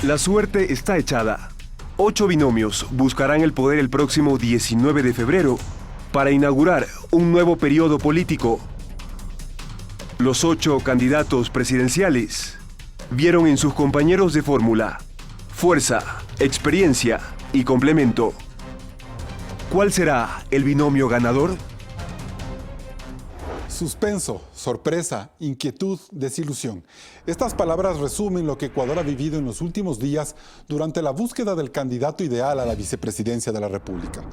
La suerte está echada. 8 binomios buscarán el poder el próximo 19 de febrero para inaugurar un nuevo periodo político. Los 8 candidatos presidenciales vieron en sus compañeros de fórmula fuerza, experiencia y complemento. ¿Cuál será el binomio ganador? Suspenso, sorpresa, inquietud, desilusión. Estas palabras resumen lo que Ecuador ha vivido en los últimos días durante la búsqueda del candidato ideal a la vicepresidencia de la República.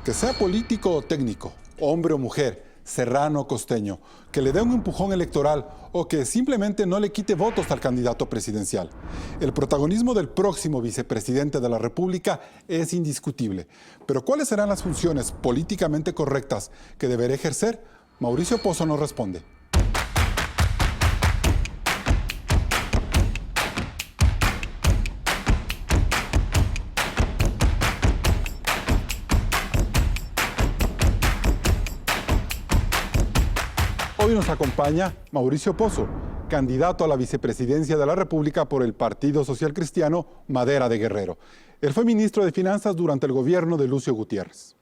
Que sea político o técnico, hombre o mujer, serrano o costeño, que le dé un empujón electoral o que simplemente no le quite votos al candidato presidencial. El protagonismo del próximo vicepresidente de la República es indiscutible. Pero ¿cuáles serán las funciones políticamente correctas que deberá ejercer? Mauricio Pozo nos responde. Hoy nos acompaña Mauricio Pozo, candidato a la vicepresidencia de la República por el Partido Social Cristiano Madera de Guerrero. Él fue ministro de Finanzas durante el gobierno de Lucio Gutiérrez.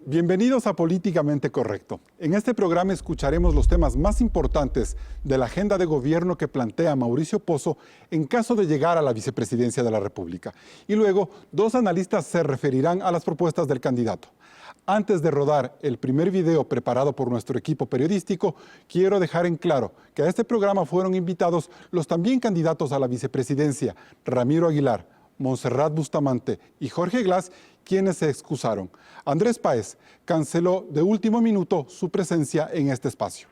Bienvenidos a Políticamente Correcto. En este programa escucharemos los temas más importantes de la agenda de gobierno que plantea Mauricio Pozo en caso de llegar a la vicepresidencia de la República. Y luego, 2 analistas se referirán a las propuestas del candidato. Antes de rodar el primer video preparado por nuestro equipo periodístico, quiero dejar en claro que a este programa fueron invitados los también candidatos a la vicepresidencia, Ramiro Aguilar, Montserrat Bustamante y Jorge Glass, quienes se excusaron. Andrés Páez canceló de último minuto su presencia en este espacio.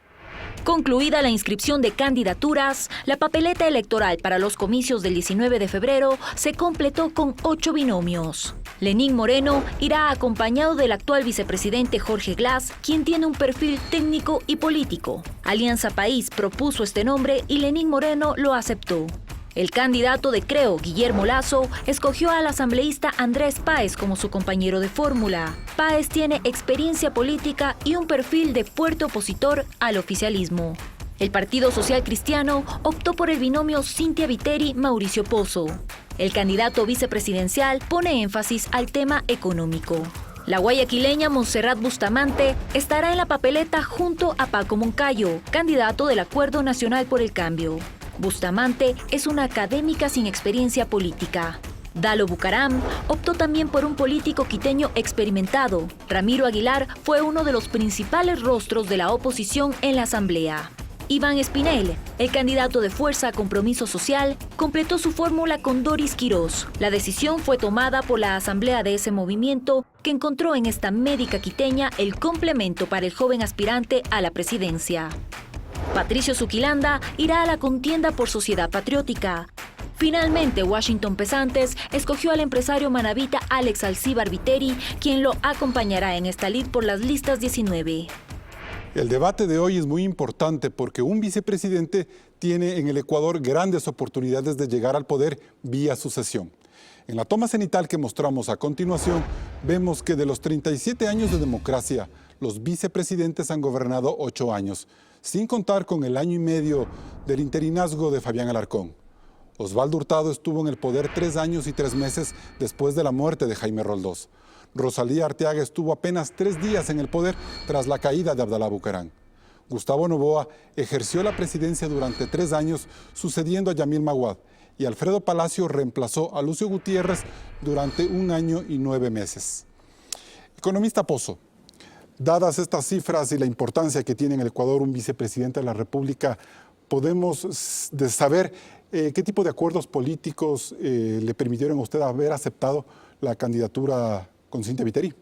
Concluida la inscripción de candidaturas, la papeleta electoral para los comicios del 19 de febrero se completó con 8 binomios. Lenín Moreno irá acompañado del actual vicepresidente Jorge Glass, quien tiene un perfil técnico y político. Alianza País propuso este nombre y Lenín Moreno lo aceptó. El candidato de Creo, Guillermo Lasso, escogió al asambleísta Andrés Páez como su compañero de fórmula. Páez tiene experiencia política y un perfil de fuerte opositor al oficialismo. El Partido Social Cristiano optó por el binomio Cynthia Viteri-Mauricio Pozo. El candidato vicepresidencial pone énfasis al tema económico. La guayaquileña Montserrat Bustamante estará en la papeleta junto a Paco Moncayo, candidato del Acuerdo Nacional por el Cambio. Bustamante es una académica sin experiencia política. Dalo Bucaram optó también por un político quiteño experimentado. Ramiro Aguilar fue uno de los principales rostros de la oposición en la Asamblea. Iván Espinel, el candidato de Fuerza Compromiso Social, completó su fórmula con Doris Quirós. La decisión fue tomada por la asamblea de ese movimiento, que encontró en esta médica quiteña el complemento para el joven aspirante a la presidencia. Patricio Zuquilanda irá a la contienda por Sociedad Patriótica. Finalmente, Washington Pesantes escogió al empresario manabita Alex Alcíbar Viteri, quien lo acompañará en esta lid por las listas 19. El debate de hoy es muy importante porque un vicepresidente tiene en el Ecuador grandes oportunidades de llegar al poder vía sucesión. En la toma cenital que mostramos a continuación, vemos que de los 37 años de democracia, los vicepresidentes han gobernado 8 años, sin contar con el año y medio del interinazgo de Fabián Alarcón. Osvaldo Hurtado estuvo en el poder 3 años y 3 meses después de la muerte de Jaime Roldós. Rosalía Arteaga estuvo apenas 3 días en el poder tras la caída de Abdalá Bucaram. Gustavo Noboa ejerció la presidencia durante 3 años, sucediendo a Yamil Maguad, y Alfredo Palacio reemplazó a Lucio Gutiérrez durante 1 año y 9 meses. Economista Pozo, dadas estas cifras y la importancia que tiene en el Ecuador un vicepresidente de la República, ¿podemos saber qué tipo de acuerdos políticos le permitieron a usted haber aceptado la candidatura con Cynthia Viteri?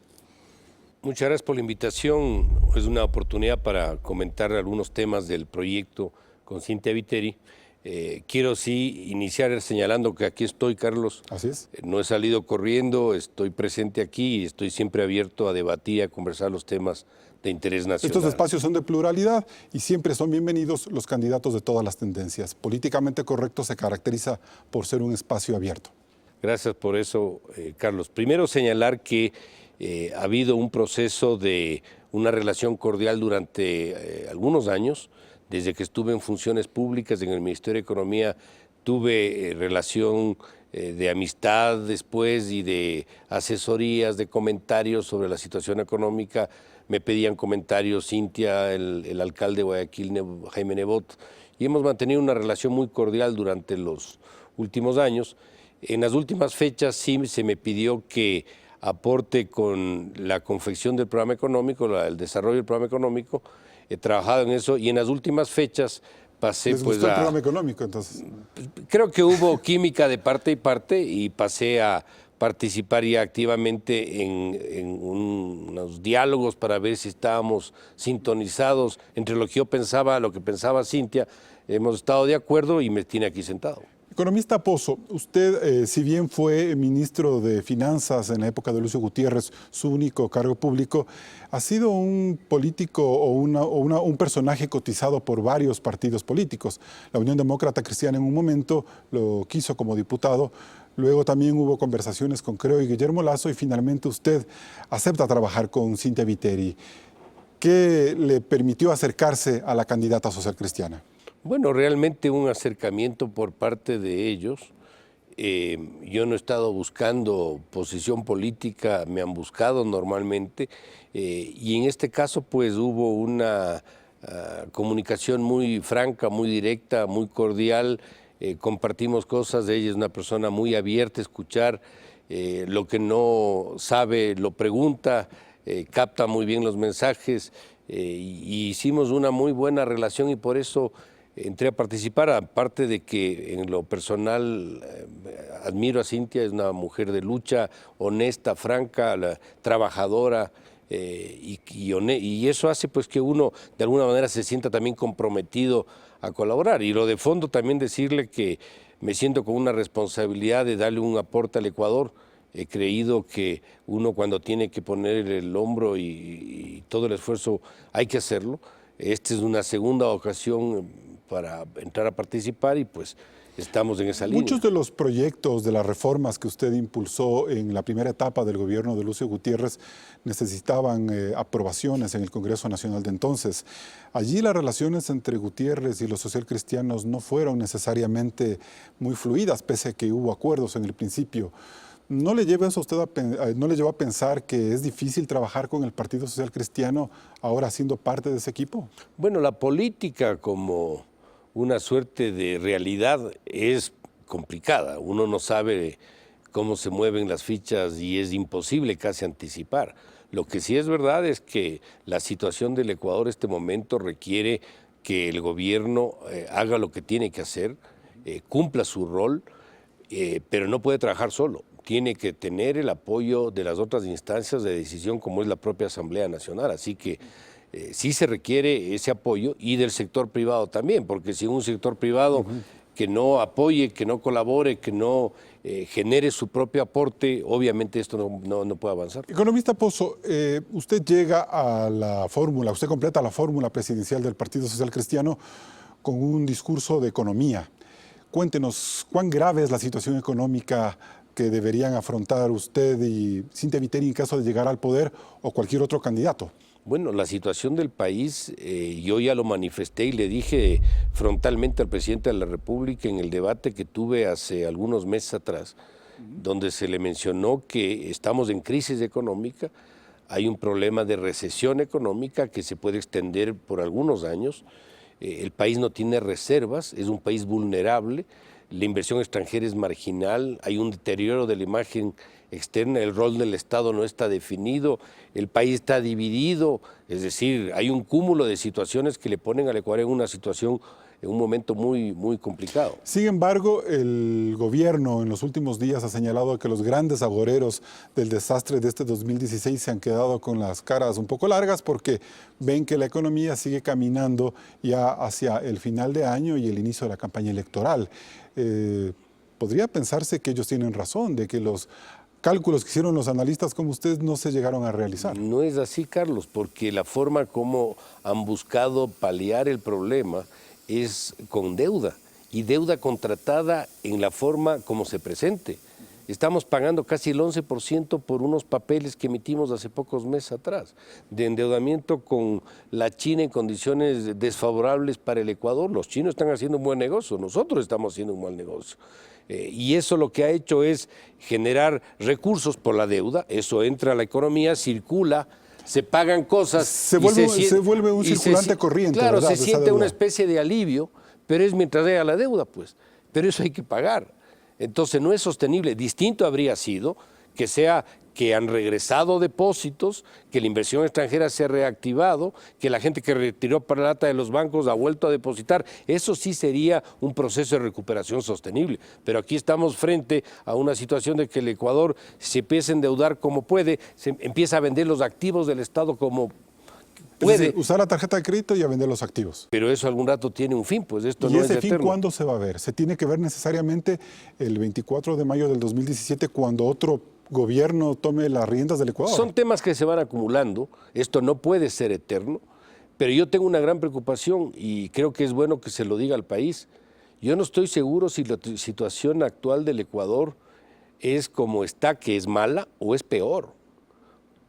Muchas gracias por la invitación. Es una oportunidad para comentar algunos temas del proyecto con Cynthia Viteri. Quiero sí iniciar señalando que aquí estoy, Carlos. Así es. No he salido corriendo, estoy presente aquí y estoy siempre abierto a debatir, a conversar los temas de interés nacional. Estos espacios son de pluralidad y siempre son bienvenidos los candidatos de todas las tendencias. Políticamente Correcto se caracteriza por ser un espacio abierto. Gracias por eso, Carlos. Primero señalar que ha habido un proceso de una relación cordial durante algunos años. Desde que estuve en funciones públicas en el Ministerio de Economía tuve relación de amistad después y de asesorías, de comentarios sobre la situación económica. Me pedían comentarios Cintia, el alcalde de Guayaquil, Jaime Nebot, y hemos mantenido una relación muy cordial durante los últimos años. En las últimas fechas sí se me pidió que aporte con la confección del programa económico, el desarrollo del programa económico. He trabajado en eso y en las últimas fechas pasé ¿Les gustó el programa económico entonces? Creo que hubo química de parte y parte y pasé a participar ya activamente en unos diálogos para ver si estábamos sintonizados entre lo que yo pensaba, lo que pensaba Cintia. Hemos estado de acuerdo y me tiene aquí sentado. Economista Pozo, usted, si bien fue ministro de Finanzas en la época de Lucio Gutiérrez, su único cargo público, ha sido un político o un personaje cotizado por varios partidos políticos. La Unión Demócrata Cristiana en un momento lo quiso como diputado, luego también hubo conversaciones con Creo y Guillermo Lasso y finalmente usted acepta trabajar con Cintia Viteri. ¿Qué le permitió acercarse a la candidata social cristiana? Bueno, realmente un acercamiento por parte de ellos. Yo no he estado buscando posición política, me han buscado normalmente y en este caso pues hubo una comunicación muy franca, muy directa, muy cordial, compartimos cosas, ella es una persona muy abierta a escuchar, lo que no sabe lo pregunta, capta muy bien los mensajes y hicimos una muy buena relación y por eso entré a participar, aparte de que en lo personal admiro a Cintia, es una mujer de lucha, honesta, franca, trabajadora, y eso hace pues que uno de alguna manera se sienta también comprometido a colaborar. Y lo de fondo también decirle que me siento con una responsabilidad de darle un aporte al Ecuador. He creído que uno cuando tiene que poner el hombro y todo el esfuerzo hay que hacerlo. Esta es una segunda ocasión para entrar a participar y pues estamos en esa línea. Muchos de los proyectos de las reformas que usted impulsó en la primera etapa del gobierno de Lucio Gutiérrez necesitaban aprobaciones en el Congreso Nacional de entonces. Allí las relaciones entre Gutiérrez y los socialcristianos no fueron necesariamente muy fluidas, pese a que hubo acuerdos en el principio. ¿No le lleva eso a usted no le lleva a pensar que es difícil trabajar con el Partido Social Cristiano ahora siendo parte de ese equipo? Bueno, la política como una suerte de realidad es complicada. Uno no sabe cómo se mueven las fichas y es imposible casi anticipar. Lo que sí es verdad es que la situación del Ecuador en este momento requiere que el gobierno haga lo que tiene que hacer, cumpla su rol, pero no puede trabajar solo. Tiene que tener el apoyo de las otras instancias de decisión como es la propia Asamblea Nacional. Así que sí se requiere ese apoyo y del sector privado también, porque si un sector privado que no apoye, que no colabore, que no genere su propio aporte, obviamente esto no puede avanzar. Economista Pozo, usted llega a la fórmula, usted completa la fórmula presidencial del Partido Social Cristiano con un discurso de economía. Cuéntenos, ¿cuán grave es la situación económica que deberían afrontar usted y Cintia Viteri en caso de llegar al poder o cualquier otro candidato? Bueno, la situación del país, yo ya lo manifesté y le dije frontalmente al presidente de la República en el debate que tuve hace algunos meses atrás, donde se le mencionó que estamos en crisis económica, hay un problema de recesión económica que se puede extender por algunos años, el país no tiene reservas, es un país vulnerable, la inversión extranjera es marginal, hay un deterioro de la imagen externa, el rol del Estado no está definido, el país está dividido, es decir, hay un cúmulo de situaciones que le ponen al Ecuador en una situación, en un momento muy, muy complicado. Sin embargo, el gobierno en los últimos días ha señalado que los grandes agoreros del desastre de este 2016 se han quedado con las caras un poco largas porque ven que la economía sigue caminando ya hacia el final de año y el inicio de la campaña electoral. Podría pensarse que ellos tienen razón, de que los cálculos que hicieron los analistas como ustedes no se llegaron a realizar. No es así, Carlos, porque la forma como han buscado paliar el problema es con deuda, y deuda contratada en la forma como se presente. Estamos pagando casi el 11% por unos papeles que emitimos hace pocos meses atrás, de endeudamiento con la China en condiciones desfavorables para el Ecuador. Los chinos están haciendo un buen negocio, nosotros estamos haciendo un mal negocio. Y eso lo que ha hecho es generar recursos por la deuda, eso entra a la economía, circula, se pagan cosas. Se vuelve un circulante corriente. Claro, ¿verdad? se siente una especie de alivio, pero es mientras haya la deuda, pues. Pero eso hay que pagar. Entonces no es sostenible. Distinto habría sido que han regresado depósitos, que la inversión extranjera se ha reactivado, que la gente que retiró plata de los bancos ha vuelto a depositar. Eso sí sería un proceso de recuperación sostenible. Pero aquí estamos frente a una situación de que el Ecuador se empieza a endeudar como puede, se empieza a vender los activos del Estado como puede. Es decir, usar la tarjeta de crédito y a vender los activos. Pero eso algún rato tiene un fin, pues esto ¿Y no es ese fin eterno. cuándo se va a ver? ¿Se tiene que ver necesariamente el 24 de mayo del 2017 cuando otro gobierno tome las riendas del Ecuador? Son temas que se van acumulando, esto no puede ser eterno, pero yo tengo una gran preocupación y creo que es bueno que se lo diga al país. Yo no estoy seguro si la situación actual del Ecuador es como está, que es mala, o es peor.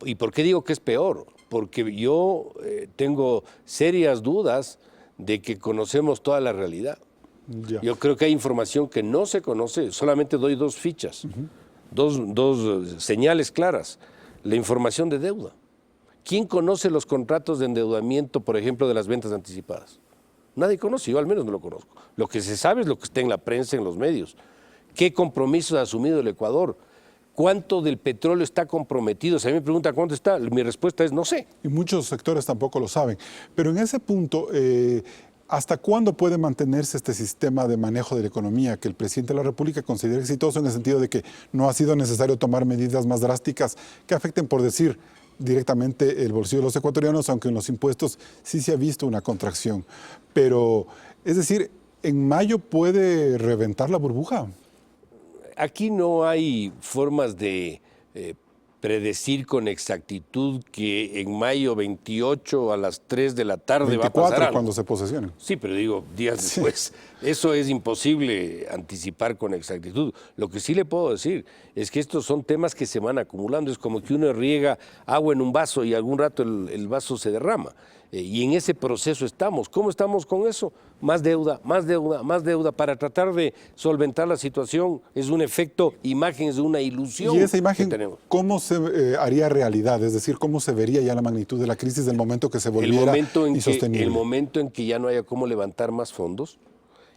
¿Y por qué digo que es peor? Porque yo tengo serias dudas de que conocemos toda la realidad. Ya. Yo creo que hay información que no se conoce, solamente doy dos fichas. Dos señales claras. La información de deuda. ¿Quién conoce los contratos de endeudamiento, por ejemplo, de las ventas anticipadas? Nadie conoce, yo al menos no lo conozco. Lo que se sabe es lo que está en la prensa, en los medios. ¿Qué compromisos ha asumido el Ecuador? ¿Cuánto del petróleo está comprometido? Si a mí me preguntan cuánto está, mi respuesta es no sé. Y muchos sectores tampoco lo saben. Pero en ese punto, ¿hasta cuándo puede mantenerse este sistema de manejo de la economía que el presidente de la República considera exitoso en el sentido de que no ha sido necesario tomar medidas más drásticas que afecten, por decir, directamente el bolsillo de los ecuatorianos, aunque en los impuestos sí se ha visto una contracción? Pero, es decir, ¿en mayo puede reventar la burbuja? Aquí no hay formas de predecir con exactitud que en mayo 28 a las 3 de la tarde 24 va a pasar algo. cuando se posesionen. Sí, pero digo, días después. Eso es imposible anticipar con exactitud. Lo que sí le puedo decir es que estos son temas que se van acumulando. Es como que uno riega agua en un vaso y algún rato el vaso se derrama. Y en ese proceso estamos. ¿Cómo estamos con eso? Más deuda, más deuda, más deuda para tratar de solventar la situación. Es un efecto, imagen, es una ilusión. Y esa imagen, que tenemos. ¿cómo se haría realidad? Es decir, ¿cómo se vería ya la magnitud de la crisis del momento que se volviera insostenible? El momento en que ya no haya cómo levantar más fondos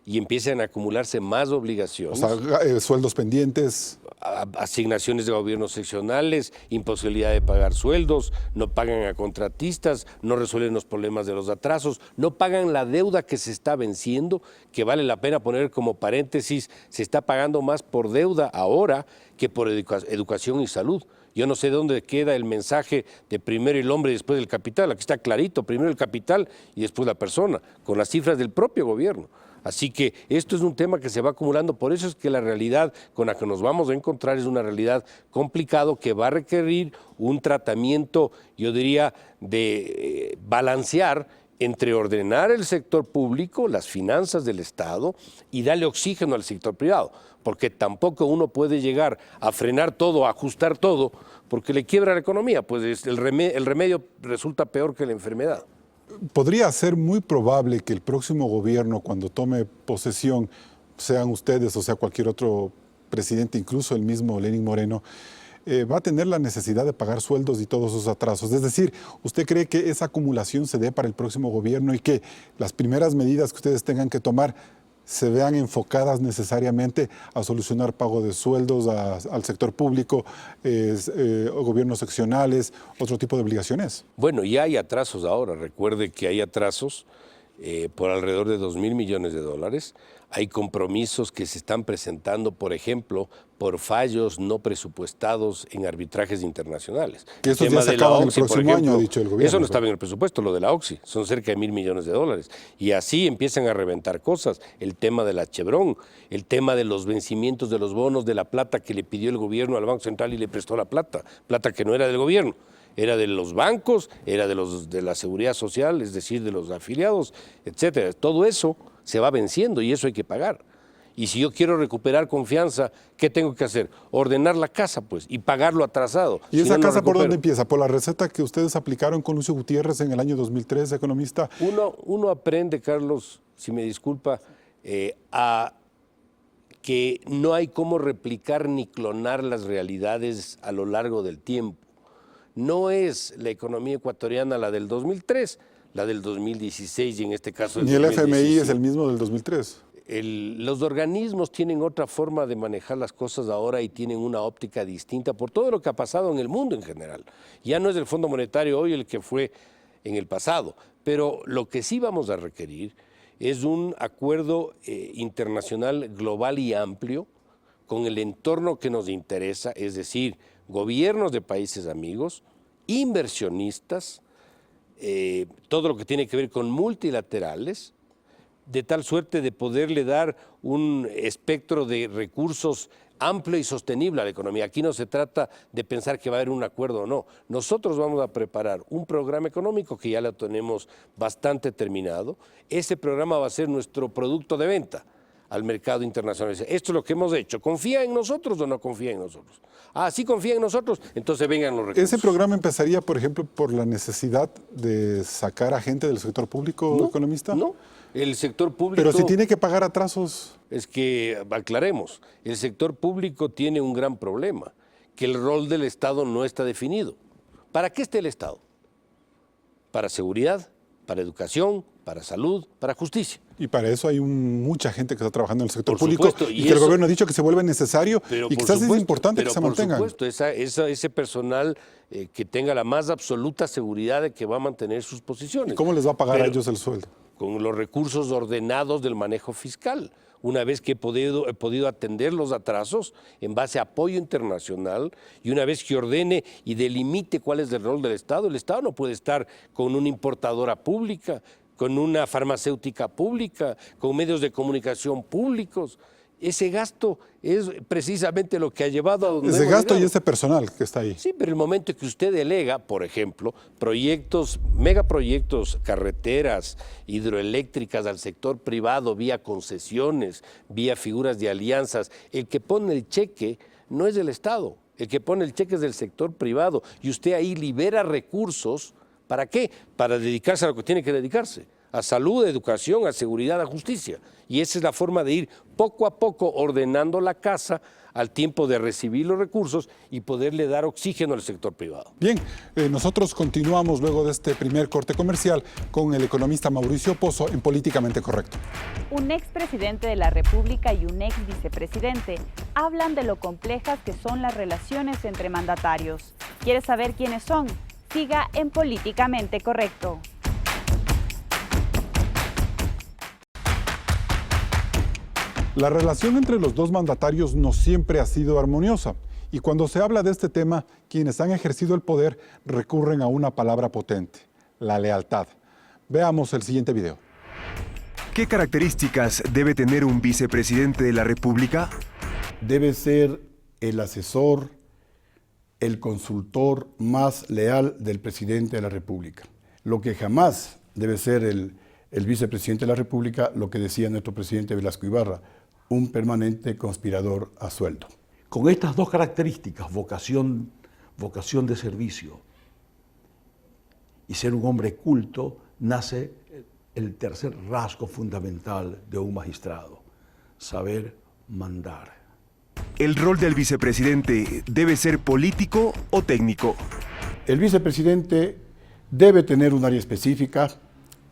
y empiecen a acumularse más obligaciones. O sea, sueldos pendientes. Asignaciones de gobiernos seccionales, imposibilidad de pagar sueldos, no pagan a contratistas, no resuelven los problemas de los atrasos, no pagan la deuda que se está venciendo, que vale la pena poner como paréntesis, se está pagando más por deuda ahora que por educación y salud. Yo no sé dónde queda el mensaje de primero el hombre y después el capital. Aquí está clarito, primero el capital y después la persona, con las cifras del propio gobierno. Así que esto es un tema que se va acumulando, por eso es que la realidad con la que nos vamos a encontrar es una realidad complicada que va a requerir un tratamiento, yo diría, de balancear entre ordenar el sector público, las finanzas del Estado y darle oxígeno al sector privado, porque tampoco uno puede llegar a frenar todo, a ajustar todo, porque le quiebra la economía, pues el remedio resulta peor que la enfermedad. Podría ser muy probable que el próximo gobierno, cuando tome posesión, sean ustedes o sea cualquier otro presidente, incluso el mismo Lenín Moreno, va a tener la necesidad de pagar sueldos y todos esos atrasos. Es decir, ¿usted cree que esa acumulación se dé para el próximo gobierno y que las primeras medidas que ustedes tengan que tomar se vean enfocadas necesariamente a solucionar pago de sueldos al sector público, gobiernos seccionales, otro tipo de obligaciones? Bueno, ya hay atrasos ahora. Recuerde que hay atrasos por alrededor de 2.000 millones de dólares. Hay compromisos que se están presentando, por ejemplo, por fallos no presupuestados en arbitrajes internacionales. Que estos ya se acaban el próximo año, ha dicho el gobierno. Eso no estaba en el presupuesto, lo de la OXI, son cerca de 1.000 millones de dólares. Y así empiezan a reventar cosas. El tema de la Chevron, el tema de los vencimientos de los bonos, de la plata que le pidió el gobierno al Banco Central y le prestó la plata que no era del gobierno. Era de los bancos, era de la seguridad social, es decir, de los afiliados, etcétera. Todo eso se va venciendo y eso hay que pagar. Y si yo quiero recuperar confianza, ¿qué tengo que hacer? Ordenar la casa, pues, y pagarlo atrasado. ¿Y Si esa no, no casa por recupero. dónde empieza? ¿Por la receta que ustedes aplicaron con Lucio Gutiérrez en el año 2003, economista? Uno aprende, Carlos, si me disculpa, a que no hay cómo replicar ni clonar las realidades a lo largo del tiempo. No es la economía ecuatoriana la del 2003, la del 2016 y en este caso Ni el FMI 2017. es el mismo del 2003. Los organismos tienen otra forma de manejar las cosas ahora y tienen una óptica distinta por todo lo que ha pasado en el mundo en general. Ya no es el Fondo Monetario hoy el que fue en el pasado, pero lo que sí vamos a requerir es un acuerdo internacional global y amplio con el entorno que nos interesa, es decir, gobiernos de países amigos, inversionistas, todo lo que tiene que ver con multilaterales, de tal suerte de poderle dar un espectro de recursos amplio y sostenible a la economía. Aquí no se trata de pensar que va a haber un acuerdo o no. Nosotros vamos a preparar un programa económico que ya lo tenemos bastante terminado. Ese programa va a ser nuestro producto de venta al mercado internacional. Esto es lo que hemos hecho. ¿Confía en nosotros o no confía en nosotros? Ah, sí confía en nosotros, entonces vengan los recursos. ¿Ese programa empezaría, por ejemplo, por la necesidad de sacar a gente del sector público, economista? No, el sector público... Pero si tiene que pagar atrasos... Es que, aclaremos, el sector público tiene un gran problema, que el rol del Estado no está definido. ¿Para qué está el Estado? Para seguridad, para educación, para salud, para justicia. Y para eso hay mucha gente que está trabajando en el sector Por público supuesto, y que el gobierno ha dicho que se vuelve necesario Pero y por quizás es supuesto, importante pero que se por mantengan. supuesto, ese personal que tenga la más absoluta seguridad de que va a mantener sus posiciones. ¿Y cómo les va a pagar a Pero ellos el sueldo? con los recursos ordenados del manejo fiscal. Una vez que he podido atender los atrasos en base a apoyo internacional y una vez que ordene y delimite cuál es el rol del Estado, el Estado no puede estar con una importadora pública, con una farmacéutica pública, con medios de comunicación públicos. Ese gasto es precisamente lo que ha llevado a donde Ese hemos gasto y llegado. ese personal que está ahí. Sí, pero el momento que usted delega, por ejemplo, proyectos, megaproyectos, carreteras, hidroeléctricas al sector privado vía concesiones, vía figuras de alianzas, el que pone el cheque no es el Estado, el que pone el cheque es del sector privado y usted ahí libera recursos, ¿para qué? Para dedicarse a lo que tiene que dedicarse, a salud, a educación, a seguridad, a justicia. Y esa es la forma de ir poco a poco ordenando la casa al tiempo de recibir los recursos y poderle dar oxígeno al sector privado. Bien, nosotros continuamos luego de este primer corte comercial con el economista Mauricio Pozo en Políticamente Correcto. Un expresidente de la República y un ex vicepresidente hablan de lo complejas que son las relaciones entre mandatarios. ¿Quieres saber quiénes son? Siga en Políticamente Correcto. La relación entre los dos mandatarios no siempre ha sido armoniosa y cuando se habla de este tema, quienes han ejercido el poder recurren a una palabra potente, la lealtad. Veamos el siguiente video. ¿Qué características debe tener un vicepresidente de la República? Debe ser el asesor, el consultor más leal del presidente de la República. Lo que jamás debe ser el vicepresidente de la República, lo que decía nuestro presidente Velasco Ibarra, un permanente conspirador a sueldo. Con estas dos características, vocación de servicio y ser un hombre culto, nace el tercer rasgo fundamental de un magistrado, saber mandar. ¿El rol del vicepresidente debe ser político o técnico? El vicepresidente debe tener un área específica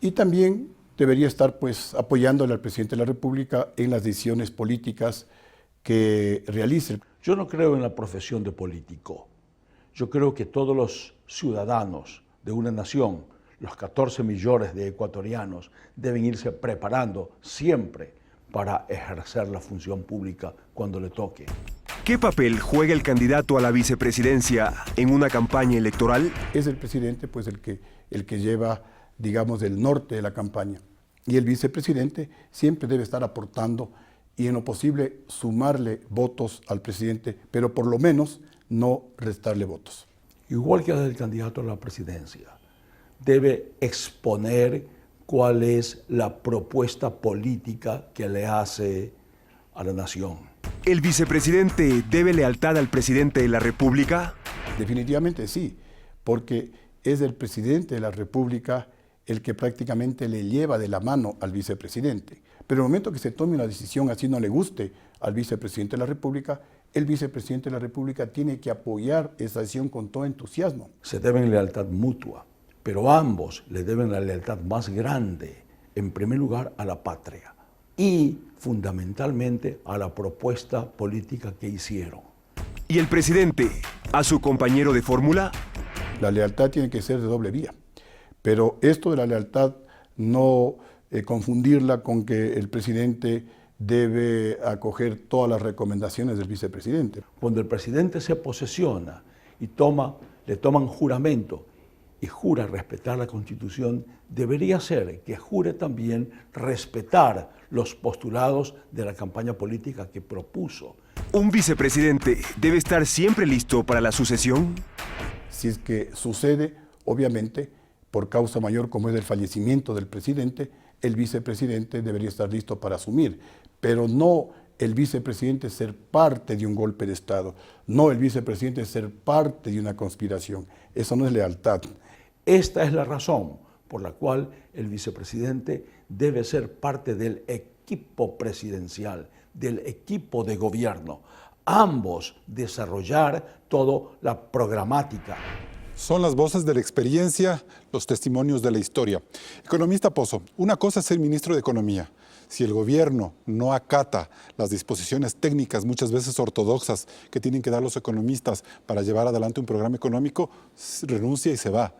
y también debería estar apoyándole al presidente de la República en las decisiones políticas que realice. Yo no creo en la profesión de político. Yo creo que todos los ciudadanos de una nación, los 14 millones de ecuatorianos, deben irse preparando siempre para ejercer la función pública cuando le toque. ¿Qué papel juega el candidato a la vicepresidencia en una campaña electoral? Es el presidente el que lleva, digamos, el norte de la campaña. Y el vicepresidente siempre debe estar aportando y en lo posible sumarle votos al presidente, pero por lo menos no restarle votos. Igual que el candidato a la presidencia, debe exponer cuál es la propuesta política que le hace a la nación. ¿El vicepresidente debe lealtad al presidente de la República? Definitivamente sí, porque es el presidente de la República el que prácticamente le lleva de la mano al vicepresidente. Pero en el momento que se tome una decisión así no le guste al vicepresidente de la República, el vicepresidente de la República tiene que apoyar esa decisión con todo entusiasmo. Se deben lealtad mutua, pero ambos le deben la lealtad más grande, en primer lugar a la patria y fundamentalmente a la propuesta política que hicieron. ¿Y el presidente a su compañero de fórmula? La lealtad tiene que ser de doble vía, pero esto de la lealtad no confundirla con que el presidente debe acoger todas las recomendaciones del vicepresidente. Cuando el presidente se posesiona y le toman juramento y jura respetar la Constitución, debería ser que jure también respetar los postulados de la campaña política que propuso. ¿Un vicepresidente debe estar siempre listo para la sucesión? Si es que sucede, obviamente, por causa mayor como es el fallecimiento del presidente, el vicepresidente debería estar listo para asumir, pero no el vicepresidente ser parte de un golpe de Estado, no el vicepresidente ser parte de una conspiración. Eso no es lealtad. Esta es la razón por la cual el vicepresidente debe ser parte del equipo presidencial, del equipo de gobierno. Ambos desarrollar toda la programática. Son las voces de la experiencia, los testimonios de la historia. Economista Pozo, una cosa es ser ministro de Economía. Si el gobierno no acata las disposiciones técnicas, muchas veces ortodoxas, que tienen que dar los economistas para llevar adelante un programa económico, renuncia y se va.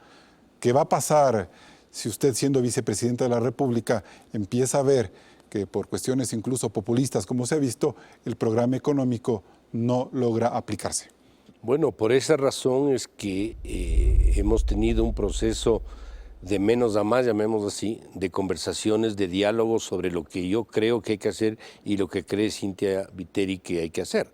¿Qué va a pasar si usted, siendo vicepresidente de la República, empieza a ver que por cuestiones incluso populistas, como se ha visto, el programa económico no logra aplicarse? Bueno, por esa razón es que hemos tenido un proceso de menos a más, llamémoslo así, de conversaciones, de diálogos sobre lo que yo creo que hay que hacer y lo que cree Cynthia Viteri que hay que hacer.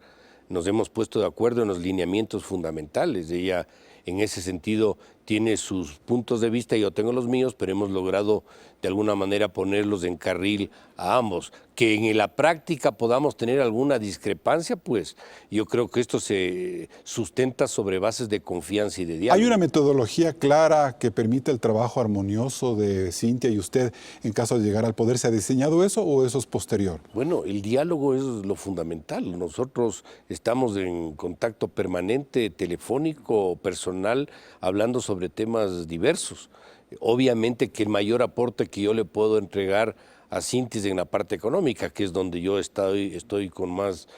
Nos hemos puesto de acuerdo en los lineamientos fundamentales. Ella, en ese sentido, tiene sus puntos de vista, yo tengo los míos, pero hemos logrado de alguna manera ponerlos en carril a ambos. Que en la práctica podamos tener alguna discrepancia, pues yo creo que esto se sustenta sobre bases de confianza y de diálogo. ¿Hay una metodología clara que permite el trabajo armonioso de Cynthia y usted en caso de llegar al poder? ¿Se ha diseñado eso o eso es posterior? Bueno, el diálogo es lo fundamental. Nosotros estamos en contacto permanente, telefónico, personal, hablando sobre temas diversos. Obviamente que el mayor aporte que yo le puedo entregar a Cynthia en la parte económica, que es donde yo estoy con más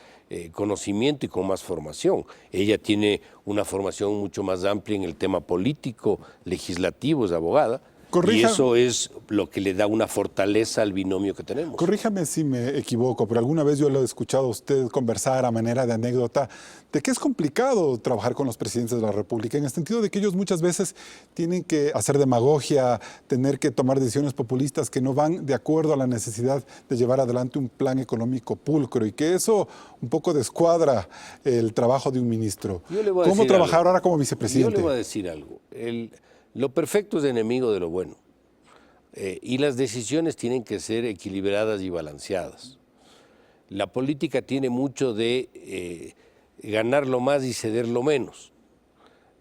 conocimiento y con más formación. Ella tiene una formación mucho más amplia en el tema político, legislativo, es abogada. Y eso es lo que le da una fortaleza al binomio que tenemos. Corríjame si me equivoco, pero alguna vez yo lo he escuchado a usted conversar a manera de anécdota de que es complicado trabajar con los presidentes de la República, en el sentido de que ellos muchas veces tienen que hacer demagogia, tener que tomar decisiones populistas que no van de acuerdo a la necesidad de llevar adelante un plan económico pulcro y que eso un poco descuadra el trabajo de un ministro. ¿Cómo trabajar ahora como vicepresidente? Yo le voy a decir algo. Lo perfecto es enemigo de lo bueno y las decisiones tienen que ser equilibradas y balanceadas. La política tiene mucho de ganar lo más y ceder lo menos,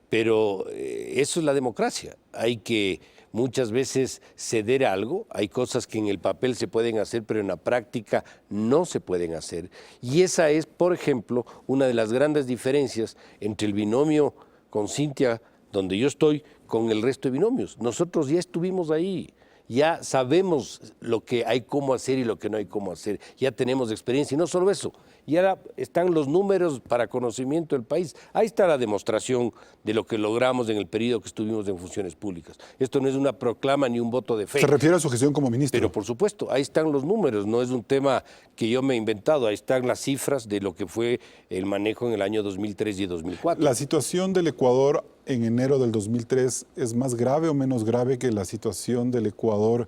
pero eso es la democracia. Hay que muchas veces ceder algo, hay cosas que en el papel se pueden hacer, pero en la práctica no se pueden hacer. Y esa es, por ejemplo, una de las grandes diferencias entre el binomio con Cynthia, donde yo estoy, con el resto de binomios. Nosotros ya estuvimos ahí, ya sabemos lo que hay cómo hacer y lo que no hay cómo hacer, ya tenemos experiencia y no solo eso, y ahora están los números para conocimiento del país. Ahí está la demostración de lo que logramos en el periodo que estuvimos en funciones públicas. Esto no es una proclama ni un voto de fe. ¿Se refiere a su gestión como ministro? Pero por supuesto, ahí están los números, no es un tema que yo me he inventado, ahí están las cifras de lo que fue el manejo en el año 2003 y 2004. ¿La situación del Ecuador en enero del 2003 es más grave o menos grave que la situación del Ecuador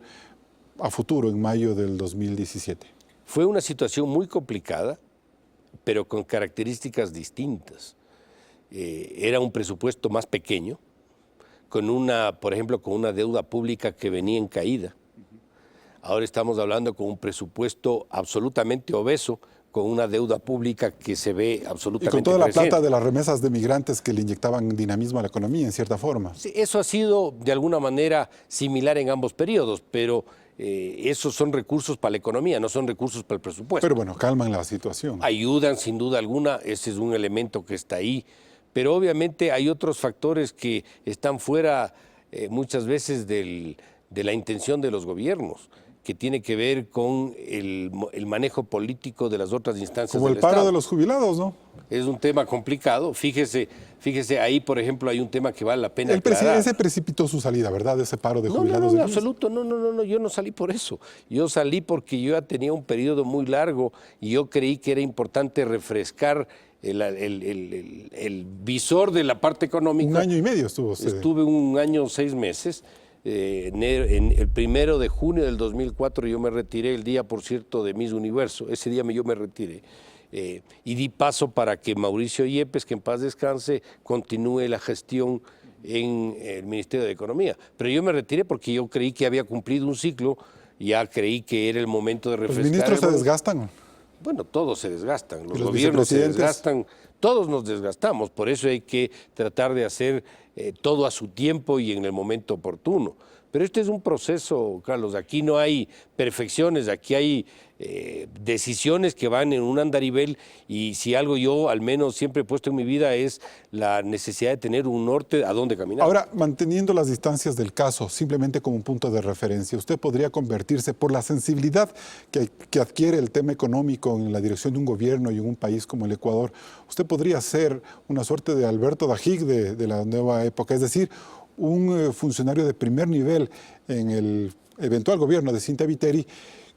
a futuro, en mayo del 2017? Fue una situación muy complicada, pero con características distintas. Era un presupuesto más pequeño, por ejemplo, con una deuda pública que venía en caída. Ahora estamos hablando con un presupuesto absolutamente obeso, con una deuda pública que se ve Y absolutamente con toda la creciente. plata de las remesas de migrantes que le inyectaban dinamismo a la economía, en cierta forma. Sí, eso ha sido de alguna manera similar en ambos periodos, pero esos son recursos para la economía, no son recursos para el presupuesto. Pero bueno, calman la situación. Ayudan sin duda alguna, ese es un elemento que está ahí, pero obviamente hay otros factores que están fuera muchas veces de la intención de los gobiernos, que tiene que ver con el manejo político de las otras instancias Como del el paro Estado. de los jubilados, ¿no? Es un tema complicado. Fíjese, ahí, por ejemplo, hay un tema que vale la pena aclarar. Ese precipitó su salida, ¿verdad? Ese paro de No, jubilados. en de IES. absoluto, no, yo no salí por eso. Yo salí porque yo ya tenía un periodo muy largo y yo creí que era importante refrescar el visor de la parte económica. 1 año y medio estuvo usted. Estuve 1 año, 6 meses. En el 1 de junio del 2004 yo me retiré, el día, por cierto, de Miss Universo. Ese día yo me retiré. Y di paso para que Mauricio Yepes, que en paz descanse, continúe la gestión en el Ministerio de Economía. Pero yo me retiré porque yo creí que había cumplido un ciclo, ya creí que era el momento de ¿Los refrescar. ministros se desgastan? Bueno, todos se desgastan, los los gobiernos se vicepresidentes? desgastan, todos nos desgastamos, por eso hay que tratar de hacer todo a su tiempo y en el momento oportuno. Pero este es un proceso, Carlos, aquí no hay perfecciones, aquí hay decisiones que van en un andarivel y si algo yo al menos siempre he puesto en mi vida es la necesidad de tener un norte a dónde caminar. Ahora, manteniendo las distancias del caso, simplemente como un punto de referencia, usted podría convertirse, por la sensibilidad que adquiere el tema económico en la dirección de un gobierno y en un país como el Ecuador, usted podría ser una suerte de Alberto Dajig de la nueva época, es decir, un funcionario de primer nivel en el eventual gobierno de Cynthia Viteri,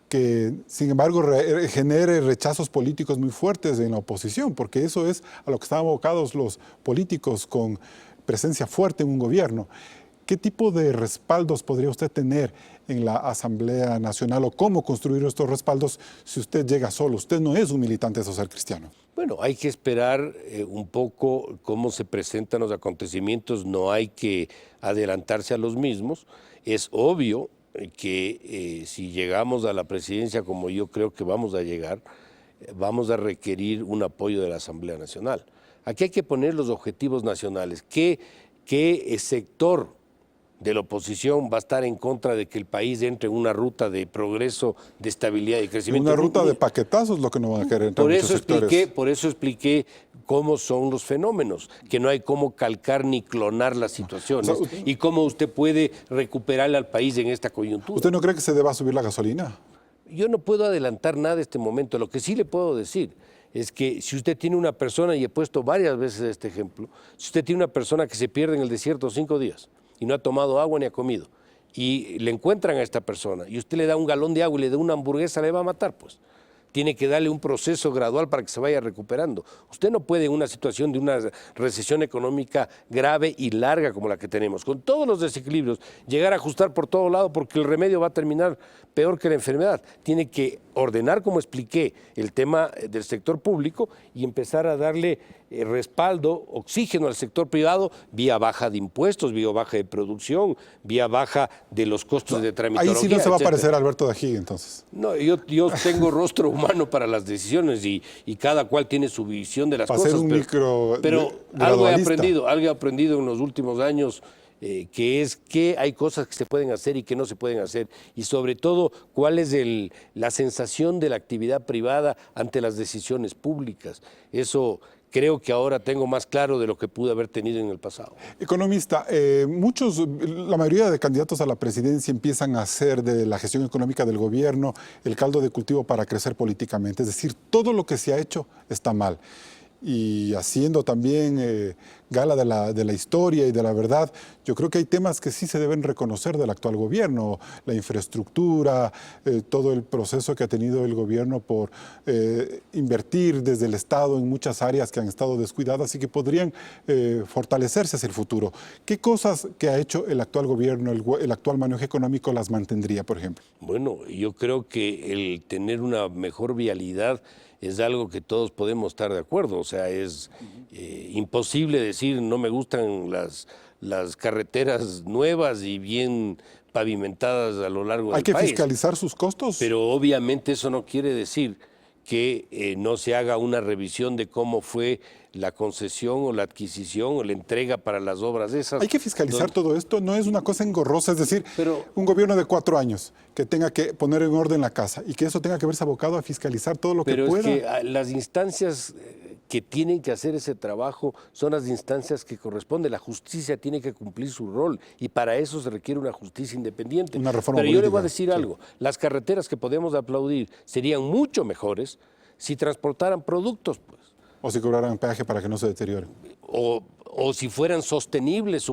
que sin embargo genere rechazos políticos muy fuertes en la oposición, porque eso es a lo que están abocados los políticos con presencia fuerte en un gobierno. ¿Qué tipo de respaldos podría usted tener en la Asamblea Nacional o cómo construir estos respaldos si usted llega solo? Usted no es un militante social cristiano. Bueno, hay que esperar un poco cómo se presentan los acontecimientos, no hay que adelantarse a los mismos. Es obvio que si llegamos a la presidencia, como yo creo que vamos a llegar, vamos a requerir un apoyo de la Asamblea Nacional. Aquí hay que poner los objetivos nacionales. ¿Qué sector de la oposición va a estar en contra de que el país entre en una ruta de progreso, de estabilidad y crecimiento? Una ruta de paquetazos lo que no van a querer entrar muchos sectores. Por eso expliqué cómo son los fenómenos, que no hay cómo calcar ni clonar las situaciones y cómo usted puede recuperarle al país en esta coyuntura. ¿Usted no cree que se deba subir la gasolina? Yo no puedo adelantar nada en este momento. Lo que sí le puedo decir es que si usted tiene una persona, y he puesto varias veces este ejemplo, si usted tiene una persona que se pierde en el desierto 5 días y no ha tomado agua ni ha comido, y le encuentran a esta persona y usted le da un galón de agua y le da una hamburguesa, le va a matar, pues. Tiene que darle un proceso gradual para que se vaya recuperando. Usted no puede en una situación de una recesión económica grave y larga como la que tenemos, con todos los desequilibrios, llegar a ajustar por todo lado porque el remedio va a terminar peor que la enfermedad. Tiene que ordenar, como expliqué, el tema del sector público y empezar a darle respaldo, oxígeno al sector privado vía baja de impuestos, vía baja de producción, vía baja de los costos de tramitología. Ahí sí no se va a etcétera. parecer Alberto Dajig, entonces. No, yo tengo rostro humano para las decisiones y cada cual tiene su visión de las Para cosas. ser un pero algo he gradualista. aprendido en los últimos años, que es que hay cosas que se pueden hacer y que no se pueden hacer. Y sobre todo, cuál es la sensación de la actividad privada ante las decisiones públicas. Eso creo que ahora tengo más claro de lo que pude haber tenido en el pasado. Economista, la mayoría de candidatos a la presidencia empiezan a hacer de la gestión económica del gobierno el caldo de cultivo para crecer políticamente. Es decir, todo lo que se ha hecho está mal. Y haciendo también gala de la historia y de la verdad, yo creo que hay temas que sí se deben reconocer del actual gobierno, la infraestructura, todo el proceso que ha tenido el gobierno por invertir desde el Estado en muchas áreas que han estado descuidadas y que podrían fortalecerse hacia el futuro. ¿Qué cosas que ha hecho el actual gobierno, el actual manejo económico las mantendría, por ejemplo? Bueno, yo creo que el tener una mejor vialidad es algo que todos podemos estar de acuerdo. O sea, es imposible decir no me gustan las carreteras nuevas y bien pavimentadas a lo largo del país. ¿Hay que fiscalizar sus costos? Pero obviamente eso no quiere decir que no se haga una revisión de cómo fue la concesión o la adquisición o la entrega para las obras esas. Hay que fiscalizar todo esto, no es una cosa engorrosa, es decir, Pero, un gobierno de 4 años que tenga que poner en orden la casa y que eso tenga que verse abocado a fiscalizar todo lo que pero pueda. es que las instancias que tienen que hacer ese trabajo son las instancias que corresponden. La justicia tiene que cumplir su rol y para eso se requiere una justicia independiente. Una reforma Pero yo le voy política, a decir sí. algo, las carreteras que podemos aplaudir serían mucho mejores si transportaran productos, pues. O si cobraran peaje para que no se deteriore. O si fueran sostenibles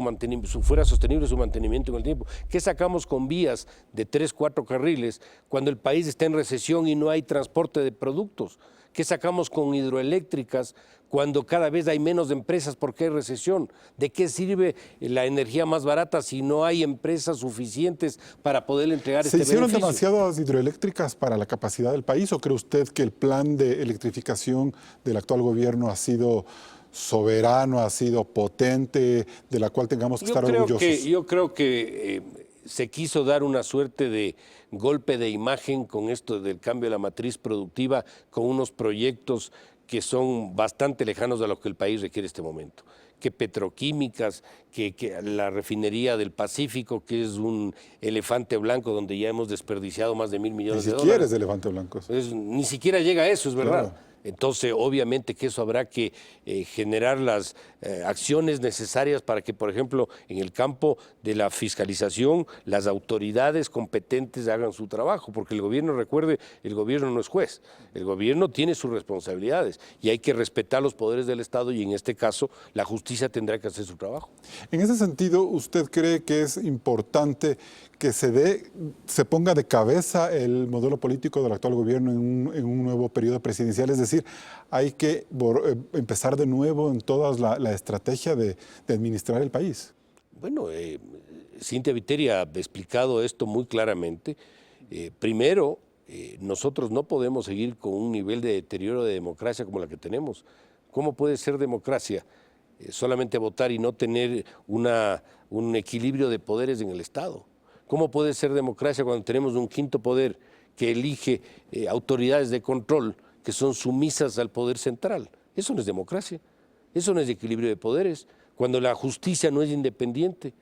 fuera sostenible su mantenimiento en el tiempo. ¿Qué sacamos con vías de 3, 4 carriles cuando el país está en recesión y no hay transporte de productos? ¿Qué sacamos con hidroeléctricas cuando cada vez hay menos empresas porque hay recesión? ¿De qué sirve la energía más barata si no hay empresas suficientes para poder entregar este ¿Se hicieron beneficio? demasiadas hidroeléctricas para la capacidad del país o cree usted que el plan de electrificación del actual gobierno ha sido soberano, ha sido potente, de la cual tengamos que estar orgullosos? Yo creo que se quiso dar una suerte de golpe de imagen con esto del cambio de la matriz productiva, con unos proyectos que son bastante lejanos de lo que el país requiere en este momento. Que petroquímicas, que la refinería del Pacífico, que es un elefante blanco donde ya hemos desperdiciado más de $1.000 millones de dólares. Ni siquiera es de elefante blanco. Ni siquiera llega a eso, es verdad. Claro. Entonces, obviamente que eso habrá que generar las acciones necesarias para que, por ejemplo, en el campo de la fiscalización, las autoridades competentes hagan su trabajo, porque el gobierno, recuerde, el gobierno no es juez, el gobierno tiene sus responsabilidades y hay que respetar los poderes del Estado y en este caso la justicia tendrá que hacer su trabajo. En ese sentido, ¿usted cree que es importante que se ponga de cabeza el modelo político del actual gobierno en un nuevo periodo presidencial? Es decir, hay que empezar de nuevo en toda la estrategia de administrar el país. Bueno, Cynthia Viteri ha explicado esto muy claramente. Primero, nosotros no podemos seguir con un nivel de deterioro de democracia como la que tenemos. ¿Cómo puede ser democracia? Solamente votar y no tener un equilibrio de poderes en el Estado. ¿Cómo puede ser democracia cuando tenemos un quinto poder que elige autoridades de control que son sumisas al poder central? Eso no es democracia, eso no es equilibrio de poderes. Cuando la justicia no es independiente,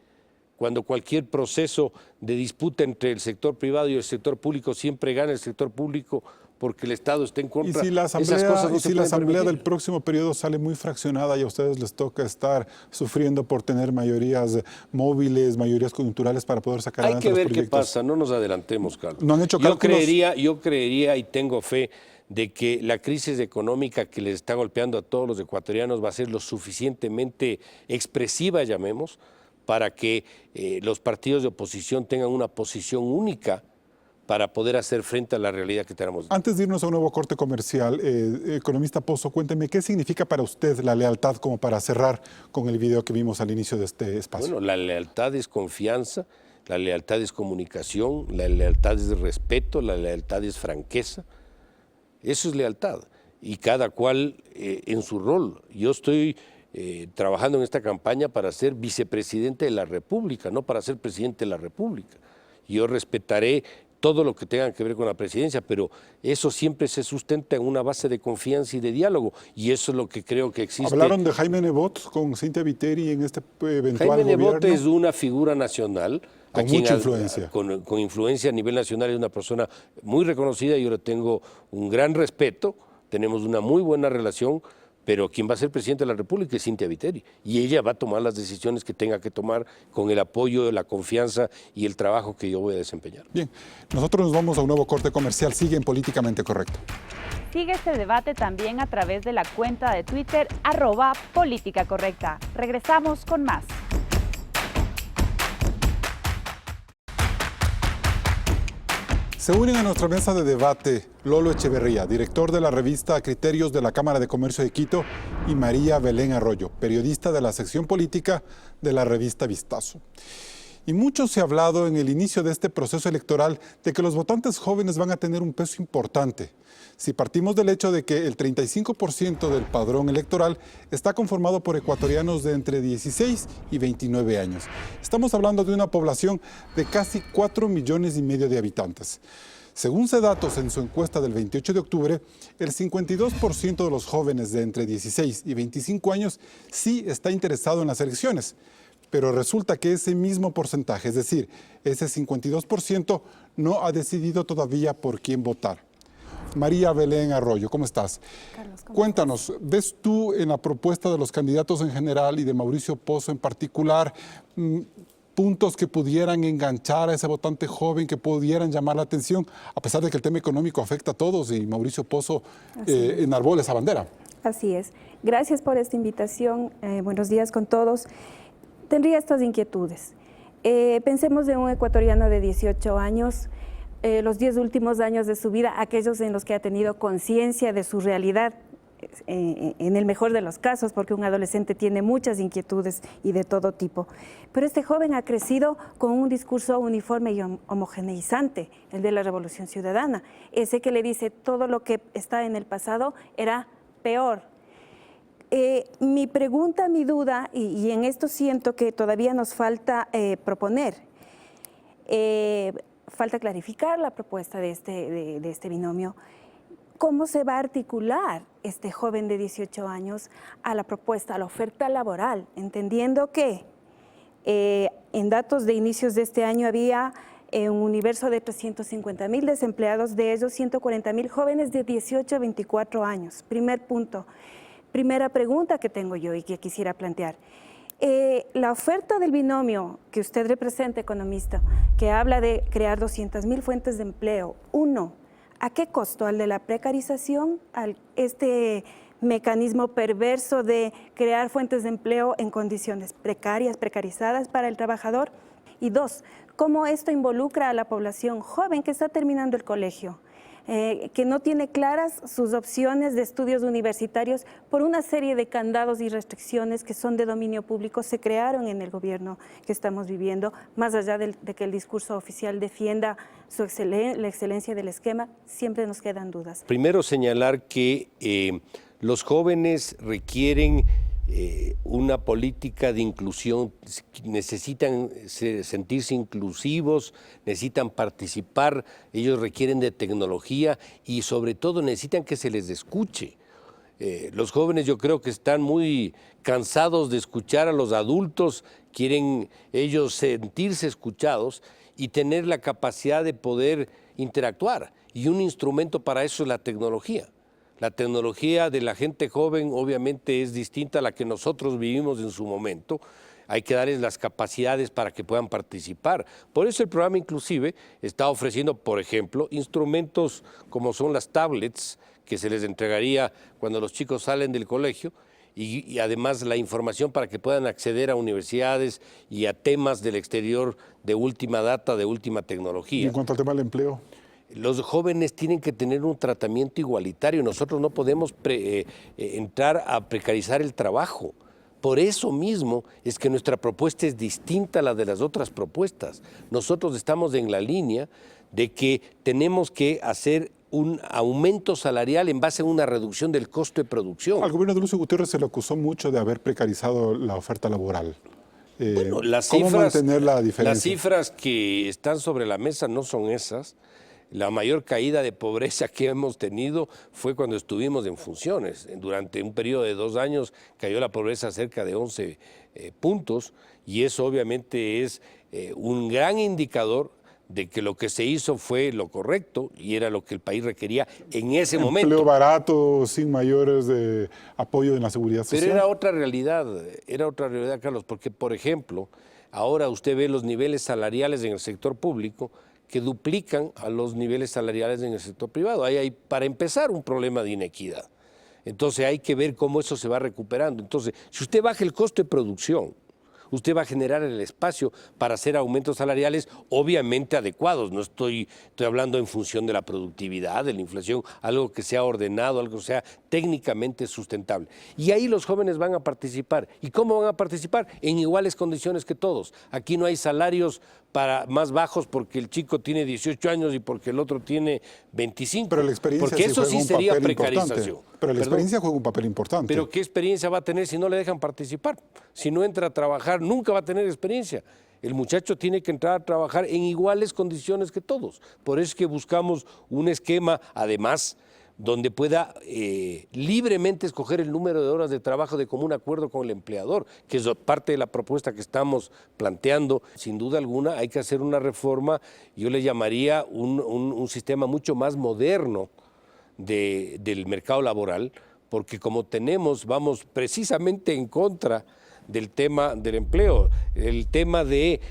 cuando cualquier proceso de disputa entre el sector privado y el sector público siempre gana el sector público porque el Estado está en contra. Y si la asamblea, esas cosas no se pueden permitir. del próximo periodo sale muy fraccionada y a ustedes les toca estar sufriendo por tener mayorías móviles, mayorías coyunturales para poder sacar adelante los proyectos. Hay que ver qué pasa, no nos adelantemos, Carlos. ¿No han hecho cálculos? Yo creería y tengo fe de que la crisis económica que les está golpeando a todos los ecuatorianos va a ser lo suficientemente expresiva, llamemos, para que los partidos de oposición tengan una posición única para poder hacer frente a la realidad que tenemos. Antes de irnos a un nuevo corte comercial, economista Pozo, cuénteme, ¿qué significa para usted la lealtad como para cerrar con el video que vimos al inicio de este espacio? Bueno, la lealtad es confianza, la lealtad es comunicación, la lealtad es respeto, la lealtad es franqueza. Eso es lealtad y cada cual en su rol. Yo estoy trabajando en esta campaña para ser vicepresidente de la República, no para ser presidente de la República. Yo respetaré todo lo que tenga que ver con la presidencia, pero eso siempre se sustenta en una base de confianza y de diálogo, y eso es lo que creo que existe. ¿Hablaron de Jaime Nebot con Cynthia Viteri en este eventual Jaime gobierno? Nebot es una figura nacional. Con mucha influencia. Con influencia a nivel nacional, es una persona muy reconocida, yo le tengo un gran respeto, tenemos una muy buena relación, pero quien va a ser presidente de la República es Cynthia Viteri y ella va a tomar las decisiones que tenga que tomar con el apoyo, la confianza y el trabajo que yo voy a desempeñar. Bien, nosotros nos vamos a un nuevo corte comercial. Sigue en Políticamente Correcto. Sigue este debate también a través de la cuenta de Twitter @políticacorrecta. Regresamos con más. Se unen a nuestra mesa de debate Lolo Echeverría, director de la revista Criterios de la Cámara de Comercio de Quito, y María Belén Arroyo, periodista de la sección política de la revista Vistazo. Y mucho se ha hablado en el inicio de este proceso electoral de que los votantes jóvenes van a tener un peso importante. Si partimos del hecho de que el 35% del padrón electoral está conformado por ecuatorianos de entre 16 y 29 años. Estamos hablando de una población de casi 4,5 millones de habitantes. Según Cedatos, en su encuesta del 28 de octubre, el 52% de los jóvenes de entre 16 y 25 años sí está interesado en las elecciones. Pero resulta que ese mismo porcentaje, es decir, ese 52%, no ha decidido todavía por quién votar. María Belén Arroyo, ¿cómo estás? Carlos, ¿cómo Cuéntanos, estás? ¿ves tú en la propuesta de los candidatos en general y de Mauricio Pozo en particular puntos que pudieran enganchar a ese votante joven, que pudieran llamar la atención, a pesar de que el tema económico afecta a todos y Mauricio Pozo enarbola esa bandera? Así es. Gracias por esta invitación. Buenos días con todos. Tendría estas inquietudes. Pensemos en un ecuatoriano de 18 años, los 10 últimos años de su vida, aquellos en los que ha tenido conciencia de su realidad, en el mejor de los casos, porque un adolescente tiene muchas inquietudes y de todo tipo. Pero este joven ha crecido con un discurso uniforme y homogeneizante, el de la Revolución Ciudadana, ese que le dice todo lo que está en el pasado era peor. Mi pregunta, mi duda, y en esto siento que todavía nos falta proponer, falta clarificar la propuesta de este binomio. ¿Cómo se va a articular este joven de 18 años a la propuesta, a la oferta laboral? Entendiendo que en datos de inicios de este año había un universo de 350,000 desempleados, de ellos 140,000 jóvenes de 18 a 24 años. Primer punto. Primera pregunta que tengo yo y que quisiera plantear. La oferta del binomio que usted representa, economista, que habla de crear 200,000 fuentes de empleo, uno, ¿a qué costo? ¿Al de la precarización? ¿Al este mecanismo perverso de crear fuentes de empleo en condiciones precarias, precarizadas para el trabajador? Y dos, ¿cómo esto involucra a la población joven que está terminando el colegio? Que no tiene claras sus opciones de estudios universitarios por una serie de candados y restricciones que son de dominio público, se crearon en el gobierno que estamos viviendo, más allá de que el discurso oficial defienda la excelencia del esquema, siempre nos quedan dudas. Primero señalar que los jóvenes requieren una política de inclusión, necesitan sentirse inclusivos, necesitan participar, ellos requieren de tecnología y sobre todo necesitan que se les escuche. Los jóvenes yo creo que están muy cansados de escuchar a los adultos, quieren ellos sentirse escuchados y tener la capacidad de poder interactuar. Y un instrumento para eso es la tecnología. La tecnología de la gente joven obviamente es distinta a la que nosotros vivimos en su momento. Hay que darles las capacidades para que puedan participar. Por eso el programa inclusive está ofreciendo, por ejemplo, instrumentos como son las tablets que se les entregaría cuando los chicos salen del colegio y además la información para que puedan acceder a universidades y a temas del exterior de última data, de última tecnología. Y en cuanto al tema del empleo. Los jóvenes tienen que tener un tratamiento igualitario. Nosotros no podemos entrar a precarizar el trabajo. Por eso mismo es que nuestra propuesta es distinta a la de las otras propuestas. Nosotros estamos en la línea de que tenemos que hacer un aumento salarial en base a una reducción del costo de producción. Al gobierno de Lucio Gutiérrez se le acusó mucho de haber precarizado la oferta laboral. Bueno, ¿Cómo mantener la diferencia? Las cifras que están sobre la mesa no son esas. La mayor caída de pobreza que hemos tenido fue cuando estuvimos en funciones. Durante un periodo de 2 años cayó la pobreza cerca de 11 puntos y eso obviamente es un gran indicador de que lo que se hizo fue lo correcto y era lo que el país requería en ese momento. Empleo barato, sin mayores de apoyo en la seguridad social. Pero era otra realidad, Carlos, porque por ejemplo, ahora usted ve los niveles salariales en el sector público que duplican a los niveles salariales en el sector privado. Ahí hay, para empezar, un problema de inequidad. Entonces hay que ver cómo eso se va recuperando. Entonces, si usted baja el costo de producción, usted va a generar el espacio para hacer aumentos salariales obviamente adecuados. No estoy hablando en función de la productividad, de la inflación, algo que sea ordenado, algo que sea técnicamente sustentable. Y ahí los jóvenes van a participar. ¿Y cómo van a participar? En iguales condiciones que todos. Aquí no hay salarios para más bajos porque el chico tiene 18 años y porque el otro tiene 25. Pero la experiencia porque eso sí sería precarización. Importante. Pero la experiencia juega un papel importante. Pero ¿qué experiencia va a tener si no le dejan participar? Si no entra a trabajar, nunca va a tener experiencia. El muchacho tiene que entrar a trabajar en iguales condiciones que todos. Por eso es que buscamos un esquema, además, donde pueda libremente escoger el número de horas de trabajo de común acuerdo con el empleador, que es parte de la propuesta que estamos planteando. Sin duda alguna hay que hacer una reforma, yo le llamaría un sistema mucho más moderno del mercado laboral, porque como vamos precisamente en contra del tema del empleo. El tema de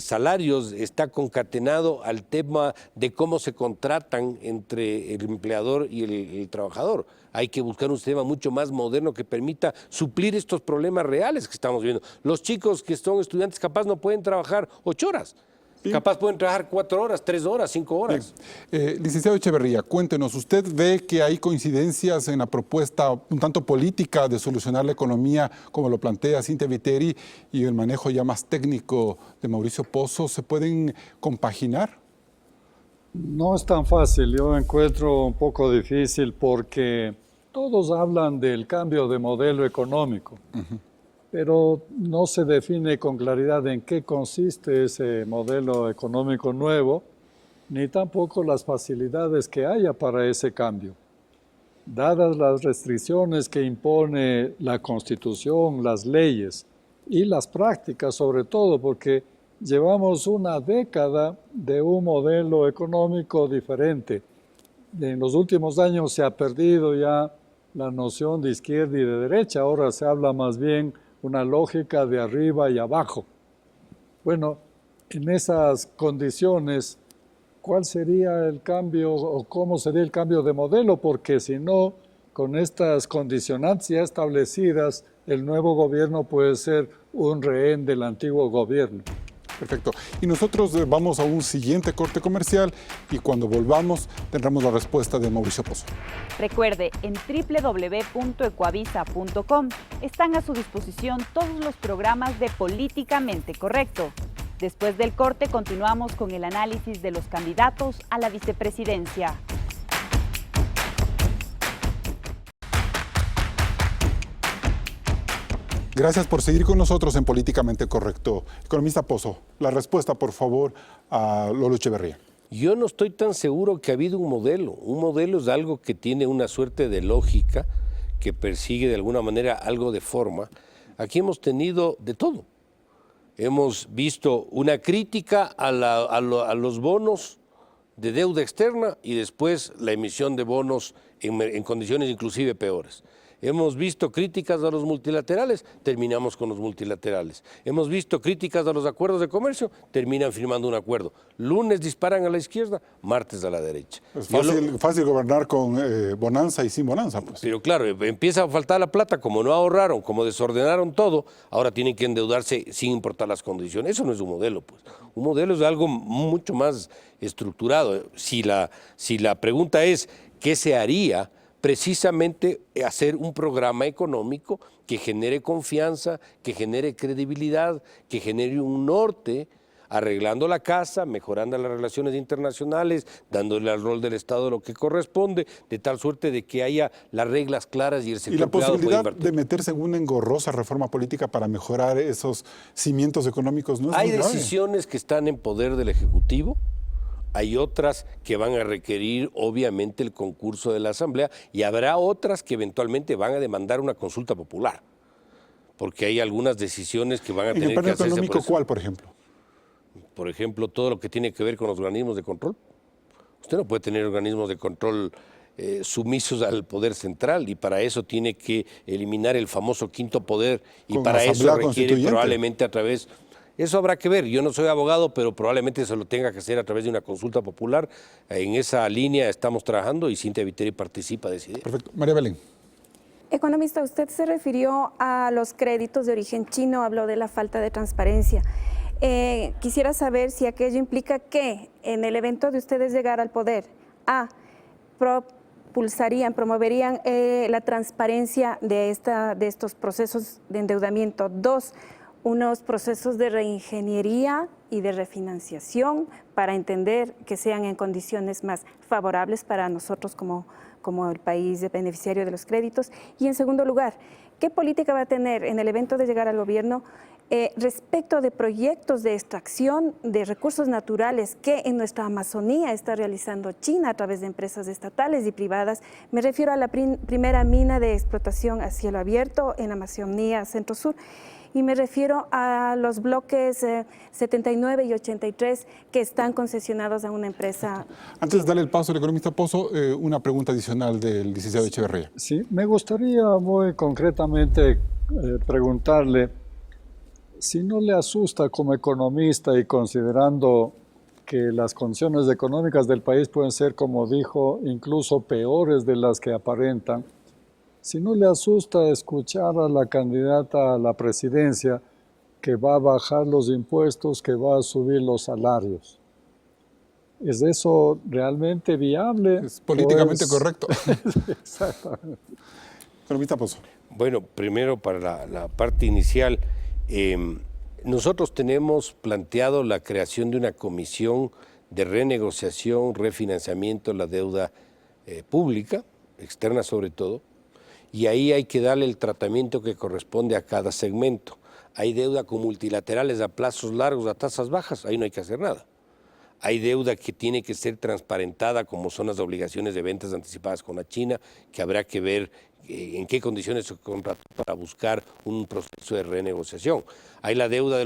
salarios está concatenado al tema de cómo se contratan entre el empleador y el trabajador. Hay que buscar un sistema mucho más moderno que permita suplir estos problemas reales que estamos viendo. Los chicos que son estudiantes capaz no pueden trabajar 8 horas. Sí. Capaz pueden trabajar 4 horas, 3 horas, 5 horas. Licenciado Echeverría, cuéntenos, ¿usted ve que hay coincidencias en la propuesta un tanto política de solucionar la economía, como lo plantea Cynthia Viteri, y el manejo ya más técnico de Mauricio Pozo? ¿Se pueden compaginar? No es tan fácil, yo encuentro un poco difícil porque todos hablan del cambio de modelo económico. Pero no se define con claridad en qué consiste ese modelo económico nuevo, ni tampoco las facilidades que haya para ese cambio. Dadas las restricciones que impone la Constitución, las leyes y las prácticas sobre todo, porque llevamos una década de un modelo económico diferente. En los últimos años se ha perdido ya la noción de izquierda y de derecha, ahora se habla más bien una lógica de arriba y abajo. Bueno, en esas condiciones, ¿cuál sería el cambio o cómo sería el cambio de modelo? Porque si no, con estas condicionantes ya establecidas, el nuevo gobierno puede ser un rehén del antiguo gobierno. Perfecto. Y nosotros vamos a un siguiente corte comercial y cuando volvamos tendremos la respuesta de Mauricio Pozo. Recuerde, en www.ecuavisa.com están a su disposición todos los programas de Políticamente Correcto. Después del corte continuamos con el análisis de los candidatos a la vicepresidencia. Gracias por seguir con nosotros en Políticamente Correcto. Economista Pozo, la respuesta, por favor, a Lolo Echeverría. Yo no estoy tan seguro que ha habido un modelo. Un modelo es algo que tiene una suerte de lógica, que persigue de alguna manera algo de forma. Aquí hemos tenido de todo. Hemos visto una crítica a los bonos de deuda externa y después la emisión de bonos en condiciones inclusive peores. Hemos visto críticas a los multilaterales, terminamos con los multilaterales. Hemos visto críticas a los acuerdos de comercio, terminan firmando un acuerdo. Lunes disparan a la izquierda, martes a la derecha. Es fácil gobernar con bonanza y sin bonanza. Pues. Pero claro, empieza a faltar la plata, como no ahorraron, como desordenaron todo, ahora tienen que endeudarse sin importar las condiciones. Eso no es un modelo, pues. Un modelo es algo mucho más estructurado. Si la pregunta es, ¿qué se haría? Precisamente hacer un programa económico que genere confianza, que genere credibilidad, que genere un norte, arreglando la casa, mejorando las relaciones internacionales, dándole al rol del Estado lo que corresponde, de tal suerte de que haya las reglas claras y el sector privado pueda invertir. ¿Y la posibilidad de meterse en una engorrosa reforma política para mejorar esos cimientos económicos no es muy grave? Hay decisiones que están en poder del Ejecutivo. Hay otras que van a requerir, obviamente, el concurso de la Asamblea y habrá otras que eventualmente van a demandar una consulta popular, porque hay algunas decisiones que van a tener que hacerse. ¿En el plano económico cuál, por ejemplo? Por ejemplo, todo lo que tiene que ver con los organismos de control. Usted no puede tener organismos de control sumisos al poder central y para eso tiene que eliminar el famoso quinto poder y para eso requiere probablemente a través... Eso habrá que ver, yo no soy abogado, pero probablemente se lo tenga que hacer a través de una consulta popular. En esa línea estamos trabajando y Cynthia Viteri participa de decidir. Perfecto. María Belén. Economista, usted se refirió a los créditos de origen chino, habló de la falta de transparencia. Quisiera saber si aquello implica que en el evento de ustedes llegar al poder, promoverían la transparencia de estos procesos de endeudamiento. 2, unos procesos de reingeniería y de refinanciación para entender que sean en condiciones más favorables para nosotros como el país beneficiario de los créditos. Y en segundo lugar, ¿qué política va a tener en el evento de llegar al gobierno respecto de proyectos de extracción de recursos naturales que en nuestra Amazonía está realizando China a través de empresas estatales y privadas. Me refiero a la primera mina de explotación a cielo abierto en Amazonía Centro-Sur. Y me refiero a los bloques 79 y 83 que están concesionados a una empresa. Antes de darle el paso al economista Pozo, una pregunta adicional del licenciado Echeverría. Sí, me gustaría muy concretamente preguntarle si no le asusta como economista y considerando que las condiciones económicas del país pueden ser, como dijo, incluso peores de las que aparentan, si no le asusta escuchar a la candidata a la presidencia que va a bajar los impuestos, que va a subir los salarios. ¿Es eso realmente viable? Es políticamente pues, correcto. Exactamente. Economista Pozo. Bueno, primero para la parte inicial, nosotros tenemos planteado la creación de una comisión de renegociación, refinanciamiento de la deuda pública, externa sobre todo, y ahí hay que darle el tratamiento que corresponde a cada segmento. Hay deuda con multilaterales a plazos largos, a tasas bajas, ahí no hay que hacer nada. Hay deuda que tiene que ser transparentada, como son las obligaciones de ventas anticipadas con la China, que habrá que ver en qué condiciones se contrató para buscar un proceso de renegociación. Hay la deuda de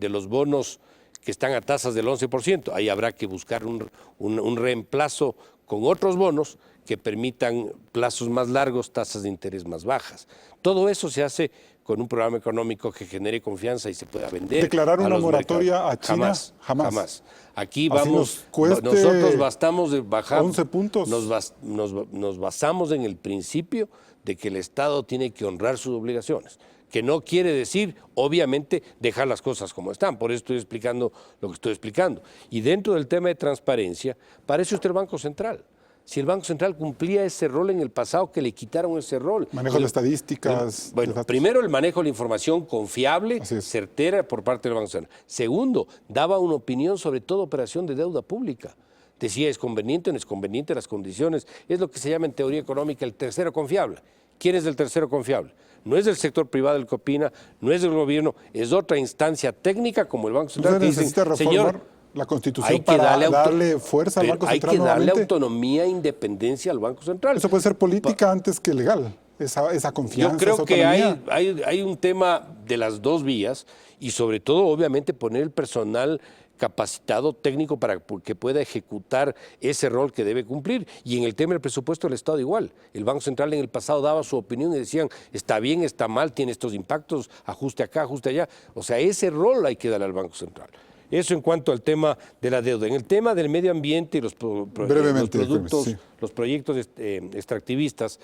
los bonos que están a tasas del 11%, ahí habrá que buscar un reemplazo con otros bonos que permitan plazos más largos, tasas de interés más bajas. Todo eso se hace con un programa económico que genere confianza y se pueda vender. ¿Declarar una moratoria mercados. a China? Jamás. Aquí Así vamos, nosotros bastamos de bajar 11 puntos. Nos basamos en el principio de que el Estado tiene que honrar sus obligaciones, que no quiere decir, obviamente, dejar las cosas como están. Por eso estoy explicando lo que estoy explicando. Y dentro del tema de transparencia, parece usted el Banco Central. Si el Banco Central cumplía ese rol en el pasado, que le quitaron ese rol. Manejo de estadísticas. Bueno, primero el manejo de la información confiable, certera por parte del Banco Central. Segundo, daba una opinión sobre toda operación de deuda pública. Decía, es conveniente o no es conveniente las condiciones. Es lo que se llama en teoría económica el tercero confiable. ¿Quién es el tercero confiable? No es el sector privado el que opina, no es el gobierno, es otra instancia técnica como el Banco Central. ¿Usted necesita reformar la Constitución para darle fuerza al Banco Central? Hay que darle autonomía e independencia al Banco Central. Eso puede ser política antes que legal, esa confianza. Yo creo esa que autonomía. hay un tema de las dos vías y sobre todo, obviamente, poner el personal capacitado técnico para que pueda ejecutar ese rol que debe cumplir. Y en el tema del presupuesto del Estado igual. El Banco Central en el pasado daba su opinión y decían, está bien, está mal, tiene estos impactos, ajuste acá, ajuste allá. O sea, ese rol hay que darle al Banco Central. Eso en cuanto al tema de la deuda. En el tema del medio ambiente y los productos, sí, los proyectos extractivistas,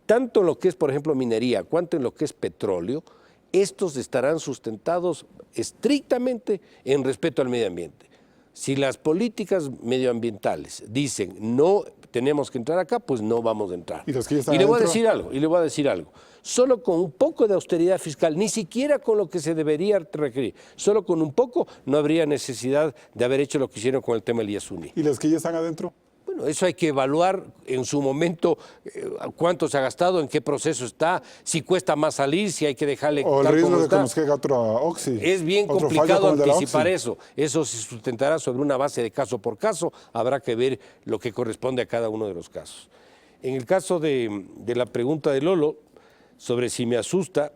tanto en lo que es, por ejemplo, minería, cuanto en lo que es petróleo, estos estarán sustentados estrictamente en respeto al medio ambiente. Si las políticas medioambientales dicen no tenemos que entrar acá, pues no vamos a entrar. Y le voy a decir algo, solo con un poco de austeridad fiscal, ni siquiera con lo que se debería requerir, solo con un poco no habría necesidad de haber hecho lo que hicieron con el tema del Yasuní. ¿Y las que ya están adentro? Bueno, eso hay que evaluar en su momento cuánto se ha gastado, en qué proceso está, si cuesta más salir, si hay que dejarle o el riesgo de que nos caiga otra Oxy. Es bien complicado anticipar eso. Eso se sustentará sobre una base de caso por caso. Habrá que ver lo que corresponde a cada uno de los casos. En el caso de la pregunta de Lolo, sobre si me asusta,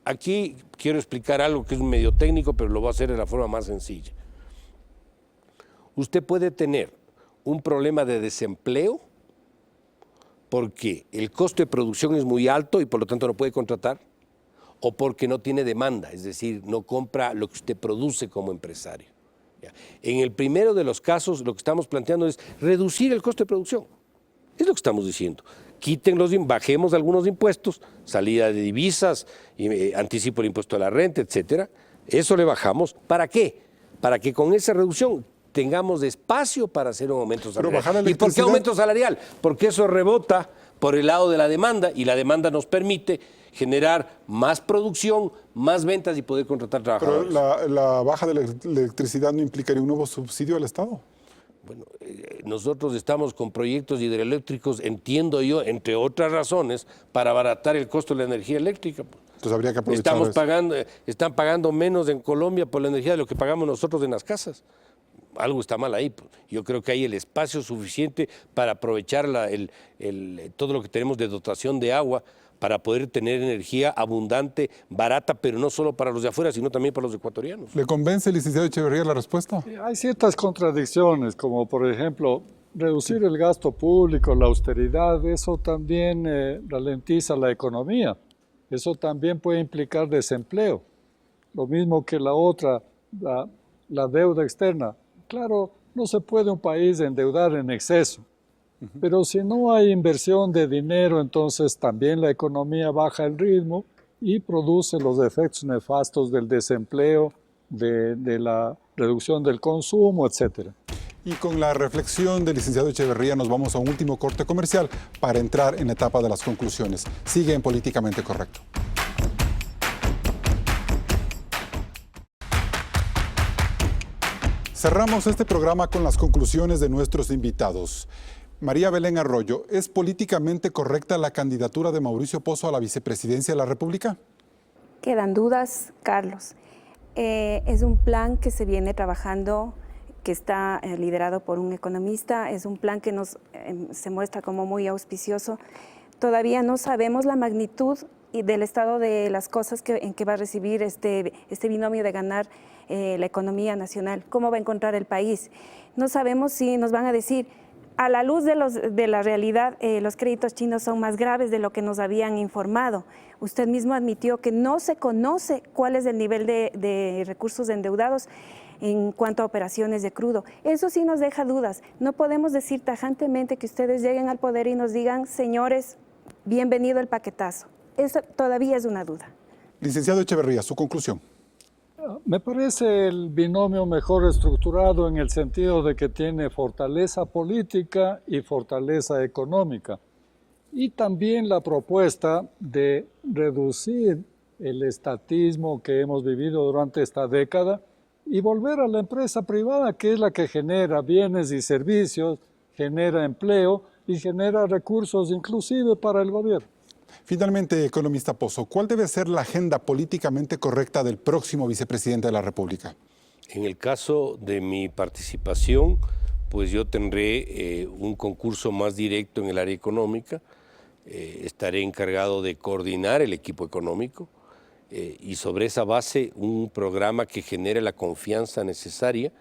aquí quiero explicar algo que es medio técnico, pero lo voy a hacer de la forma más sencilla. Usted puede tener un problema de desempleo porque el costo de producción es muy alto y por lo tanto no puede contratar, o porque no tiene demanda, es decir, no compra lo que usted produce como empresario. En el primero de los casos, lo que estamos planteando es reducir el costo de producción. Es lo que estamos diciendo. Bajemos algunos impuestos, salida de divisas, anticipo el impuesto a la renta, etcétera. Eso le bajamos. ¿Para qué? Para que con esa reducción tengamos espacio para hacer un aumento salarial. ¿Y por qué aumento salarial? Porque eso rebota por el lado de la demanda y la demanda nos permite generar más producción, más ventas y poder contratar trabajadores. Pero la baja de la electricidad no implicaría un nuevo subsidio al Estado. Bueno, nosotros estamos con proyectos hidroeléctricos, entiendo yo, entre otras razones, para abaratar el costo de la energía eléctrica. Entonces habría que aprovechar Están pagando menos en Colombia por la energía de lo que pagamos nosotros en las casas. Algo está mal ahí. Yo creo que hay el espacio suficiente para aprovechar todo lo que tenemos de dotación de agua para poder tener energía abundante, barata, pero no solo para los de afuera, sino también para los ecuatorianos. ¿Le convence, licenciado Echeverría, la respuesta? Hay ciertas contradicciones, como por ejemplo, reducir el gasto público, la austeridad, eso también ralentiza la economía. Eso también puede implicar desempleo. Lo mismo que la otra, la deuda externa. Claro, no se puede un país endeudar en exceso, pero si no hay inversión de dinero, entonces también la economía baja el ritmo y produce los efectos nefastos del desempleo, de la reducción del consumo, etc. Y con la reflexión del licenciado Echeverría nos vamos a un último corte comercial para entrar en la etapa de las conclusiones. Sigue en Políticamente Correcto. Cerramos este programa con las conclusiones de nuestros invitados. María Belén Arroyo, ¿es políticamente correcta la candidatura de Mauricio Pozo a la vicepresidencia de la República? Quedan dudas, Carlos. Es un plan que se viene trabajando, que está liderado por un economista, es un plan que se muestra como muy auspicioso. Todavía no sabemos la magnitud y del estado de las cosas en que va a recibir este binomio de ganar la economía nacional, cómo va a encontrar el país. No sabemos si nos van a decir, a la luz de la realidad, los créditos chinos son más graves de lo que nos habían informado. Usted mismo admitió que no se conoce cuál es el nivel de recursos endeudados en cuanto a operaciones de crudo. Eso sí nos deja dudas. No podemos decir tajantemente que ustedes lleguen al poder y nos digan, señores, bienvenido el paquetazo. Eso todavía es una duda. Licenciado Echeverría, su conclusión. Me parece el binomio mejor estructurado en el sentido de que tiene fortaleza política y fortaleza económica. Y también la propuesta de reducir el estatismo que hemos vivido durante esta década y volver a la empresa privada, que es la que genera bienes y servicios, genera empleo y genera recursos inclusive para el gobierno. Finalmente, economista Pozo, ¿cuál debe ser la agenda políticamente correcta del próximo vicepresidente de la República? En el caso de mi participación, pues yo tendré un concurso más directo en el área económica, estaré encargado de coordinar el equipo económico y sobre esa base un programa que genere la confianza necesaria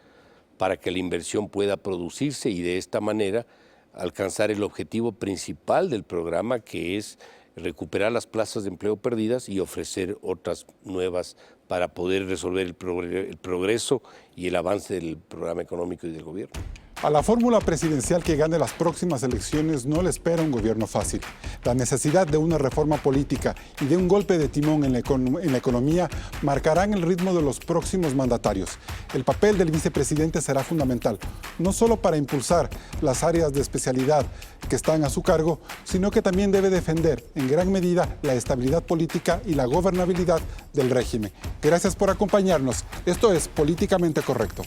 para que la inversión pueda producirse y de esta manera alcanzar el objetivo principal del programa, que es recuperar las plazas de empleo perdidas y ofrecer otras nuevas para poder resolver el progreso y el avance del programa económico y del gobierno. A la fórmula presidencial que gane las próximas elecciones no le espera un gobierno fácil. La necesidad de una reforma política y de un golpe de timón en la economía marcarán el ritmo de los próximos mandatarios. El papel del vicepresidente será fundamental, no solo para impulsar las áreas de especialidad que están a su cargo, sino que también debe defender en gran medida la estabilidad política y la gobernabilidad del régimen. Gracias por acompañarnos. Esto es Políticamente Correcto.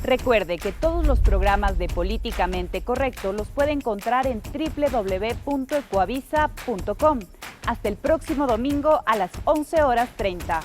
Recuerde que todos los programas de Políticamente Correcto los puede encontrar en www.ecoavisa.com. Hasta el próximo domingo a las 11:30.